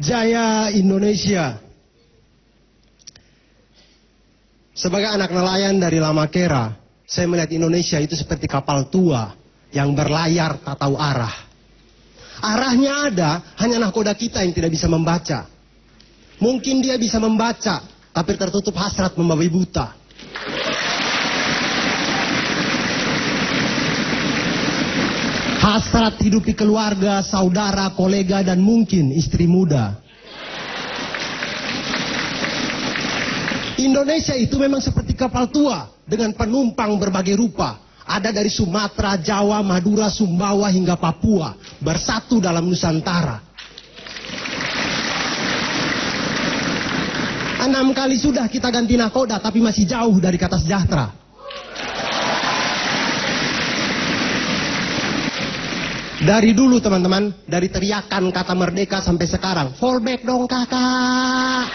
Jaya Indonesia. Sebagai anak nelayan dari Lamakera, saya melihat Indonesia itu seperti kapal tua yang berlayar tak tahu arah. Arahnya ada, hanya nahkoda kita yang tidak bisa membaca. Mungkin dia bisa membaca, tapi tertutup hasrat membabi buta. Hasrat hidupi keluarga, saudara, kolega, dan mungkin istri muda. Indonesia itu memang seperti kapal tua dengan penumpang berbagai rupa. Ada dari Sumatera, Jawa, Madura, Sumbawa hingga Papua, bersatu dalam Nusantara. 6 kali sudah kita ganti nahkoda, tapi masih jauh dari kata sejahtera. Dari dulu teman-teman, dari teriakan kata merdeka sampai sekarang, fallback dong kakak.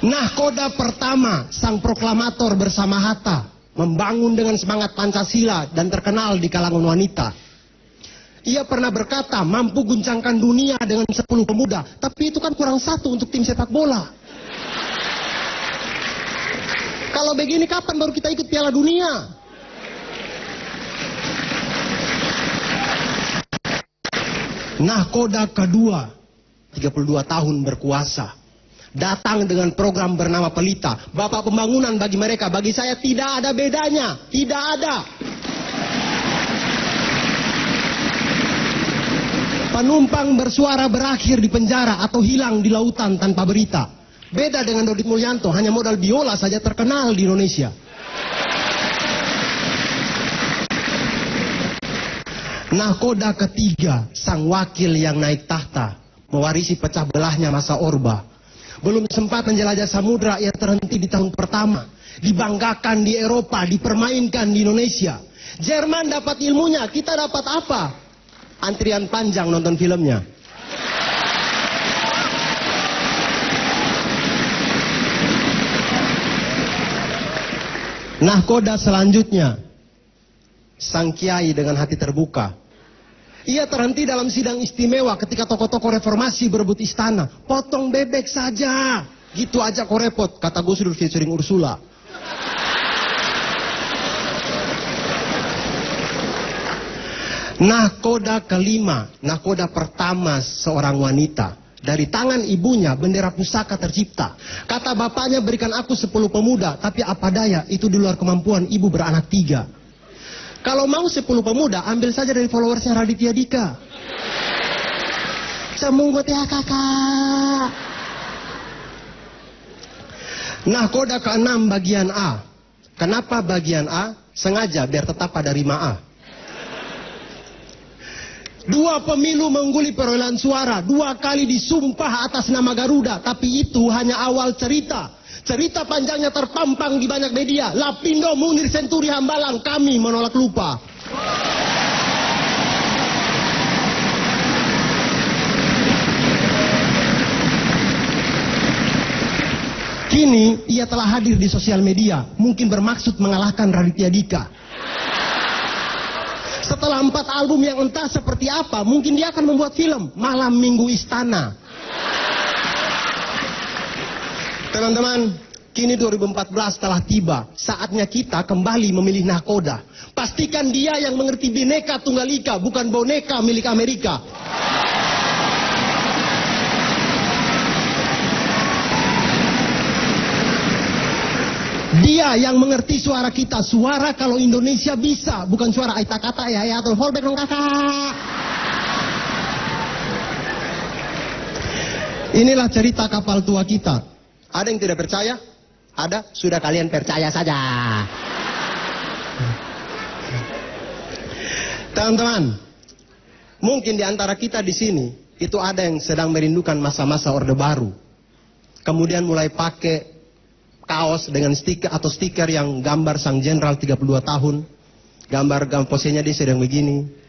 Nahkoda pertama, sang proklamator bersama Hatta, membangun dengan semangat Pancasila dan terkenal di kalangan wanita. Ia pernah berkata, mampu guncangkan dunia dengan 10 pemuda, tapi itu kan kurang 1 untuk tim sepak bola. Kalau begini kapan baru kita ikut Piala Dunia? Nahkoda kedua, 32 tahun berkuasa. Datang dengan program bernama Pelita. Bapak pembangunan bagi mereka, bagi saya tidak ada bedanya. Tidak ada. Penumpang bersuara berakhir di penjara atau hilang di lautan tanpa berita. Beda dengan Dodit Mulyanto, hanya modal biola saja terkenal di Indonesia. Nahkoda ketiga, sang wakil yang naik tahta, mewarisi pecah belahnya masa Orba. Belum sempat menjelajah samudra, ia terhenti di tahun pertama. Dibanggakan di Eropa, dipermainkan di Indonesia. Jerman dapat ilmunya, kita dapat apa? Antrian panjang nonton filmnya. Nahkoda selanjutnya, sang kiai dengan hati terbuka. Ia terhenti dalam sidang istimewa ketika tokoh-tokoh reformasi berebut istana. Potong bebek saja. Gitu aja kok repot, kata Gus Dur featuring Ursula. Nahkoda kelima, nahkoda pertama seorang wanita. Dari tangan ibunya bendera pusaka tercipta. Kata bapaknya, berikan aku 10 pemuda, tapi apa daya, itu di luar kemampuan ibu beranak 3. Kalau mau 10 pemuda, ambil saja dari followersnya Raditya Dika. Semunggut ya kakak. Nahkoda ke-6 bagian A. Kenapa bagian A? Sengaja biar tetap pada rima A. 2 pemilu mengguli perolehan suara, 2 kali disumpah atas nama Garuda, tapi itu hanya awal cerita. Cerita panjangnya terpampang di banyak media. Lapindo, Munir, Senturi, Hambalang, kami menolak lupa. Kini ia telah hadir di sosial media, mungkin bermaksud mengalahkan Raditya Dika. Setelah 4 album yang entah seperti apa, mungkin dia akan membuat film Malam Minggu Istana. Teman-teman, kini 2014 telah tiba. Saatnya kita kembali memilih nahkoda. Pastikan dia yang mengerti Bhinneka Tunggal Ika, bukan boneka milik Amerika. Dia yang mengerti suara kita. Suara kalau Indonesia bisa, bukan suara aita kata ya atau fallback dong kakak. Inilah cerita kapal tua kita. Ada yang tidak percaya? Ada, sudah kalian percaya saja. Teman-teman, mungkin di antara kita di sini itu ada yang sedang merindukan masa-masa Orde Baru. Kemudian mulai pakai kaos dengan stiker atau stiker yang gambar sang jenderal 32 tahun. Gambar posenya dia sedang begini.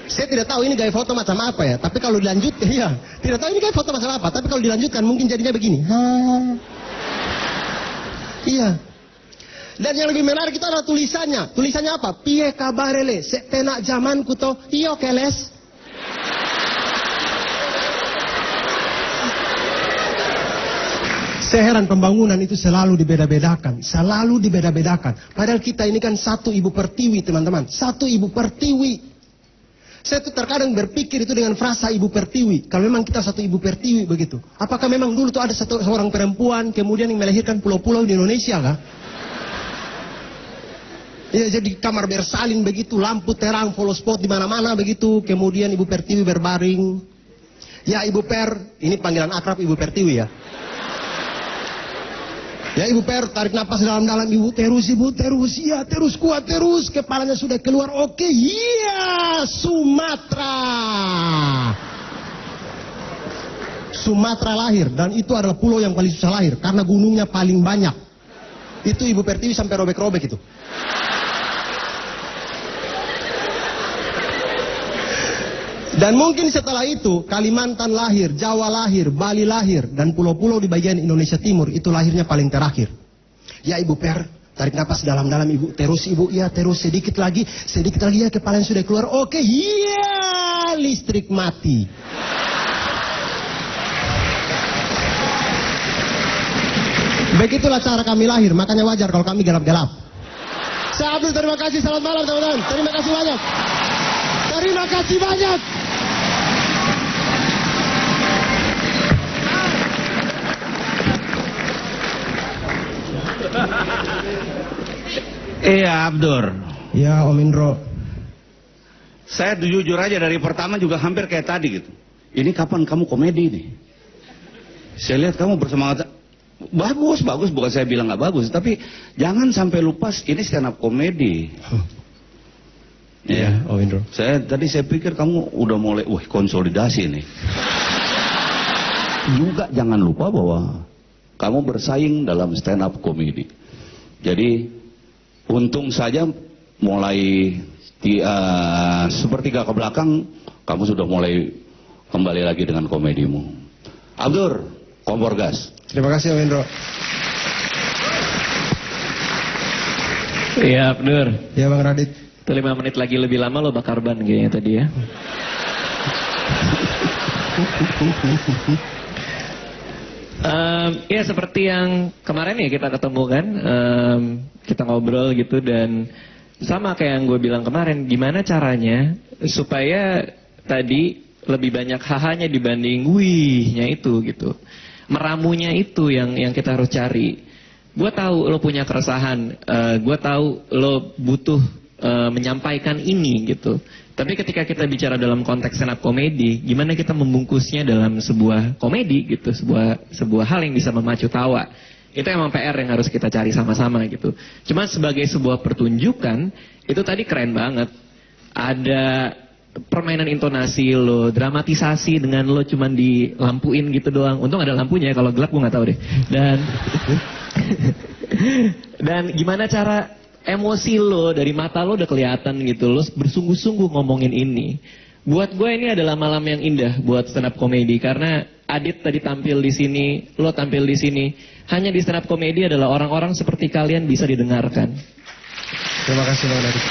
Saya tidak tahu ini gaya foto macam apa ya, tapi kalau dilanjutkan, iya, tidak tahu ini gaya foto macam apa, tapi kalau dilanjutkan mungkin jadinya begini. Iya. Dan yang lebih menarik itu adalah tulisannya. Tulisannya apa? Piye kabarele, sepenak zamanku to, iyo keles. Saya heran pembangunan itu selalu dibeda-bedakan. Selalu dibeda-bedakan. Padahal kita ini kan satu ibu pertiwi, teman-teman. Satu ibu pertiwi. Saya tuh terkadang berpikir itu dengan frasa ibu pertiwi. Kalau memang kita satu ibu pertiwi begitu. Apakah memang dulu tuh ada seorang perempuan kemudian yang melahirkan pulau-pulau di Indonesia kah? Ya, jadi kamar bersalin begitu, lampu terang, follow spot di mana-mana begitu. Kemudian ibu pertiwi berbaring. Ya ibu per, ini panggilan akrab ibu pertiwi ya. Ya ibu per, tarik napas dalam-dalam, ibu terus, iya terus, kuat terus, kepalanya sudah keluar, oke, iya, Sumatera. Sumatera lahir, dan itu adalah pulau yang paling susah lahir, karena gunungnya paling banyak. Itu ibu pertiwi sampai robek-robek itu. Dan mungkin setelah itu, Kalimantan lahir, Jawa lahir, Bali lahir, dan pulau-pulau di bagian Indonesia Timur, itu lahirnya paling terakhir. Ya ibu per, tarik napas dalam-dalam ibu, terus ibu, ya terus sedikit lagi ya kepala yang sudah keluar, oke, iya, listrik mati. Begitulah cara kami lahir, makanya wajar kalau kami gelap-gelap. Saya Abdul, terima kasih, selamat malam teman-teman, terima kasih banyak. Terima kasih banyak. Iya Abdur. Ya Om Indro. Saya jujur aja dari pertama juga hampir kayak tadi gitu. Ini kapan kamu komedi nih? Saya lihat kamu bersemangat. Bagus, bukan saya bilang nggak bagus, tapi jangan sampai lupa ini stand up komedi. Iya, Om Indro. Saya pikir kamu udah mulai, konsolidasi nih. Juga jangan lupa bahwa kamu bersaing dalam stand up komedi. Jadi untung saja mulai sepertiga ke belakang kamu sudah mulai kembali lagi dengan komedimu. Abdur, kompor gas. Terima kasih Om Indro. Iya Abdur. Ya Bang Radit. Itu 5 menit lagi lebih lama lo bakar ban kayaknya tadi ya. Ya seperti yang kemarin ya kita ketemu kan, kita ngobrol gitu dan sama kayak yang gue bilang kemarin, gimana caranya supaya tadi lebih banyak hahanya dibanding wihnya itu gitu, meramunya itu yang kita harus cari. Gue tahu lo punya keresahan, gue tahu lo butuh menyampaikan ini gitu. Tapi ketika kita bicara dalam konteks stand up komedi, gimana kita membungkusnya dalam sebuah komedi gitu, sebuah hal yang bisa memacu tawa. Itu emang PR yang harus kita cari sama-sama gitu. Cuma sebagai sebuah pertunjukan, itu tadi keren banget. Ada permainan intonasi lo, dramatisasi dengan lo cuman dilampuin gitu doang. Untung ada lampunya, kalau gelap gue nggak tahu deh. Dan gimana cara emosi lo, dari mata lo udah kelihatan gitu, lo bersungguh-sungguh ngomongin ini. Buat gue ini adalah malam yang indah buat stand up comedy, karena Adit tadi tampil di sini, lo tampil di sini. Hanya di stand up comedy adalah orang-orang seperti kalian bisa didengarkan. Terima kasih Bang Adit.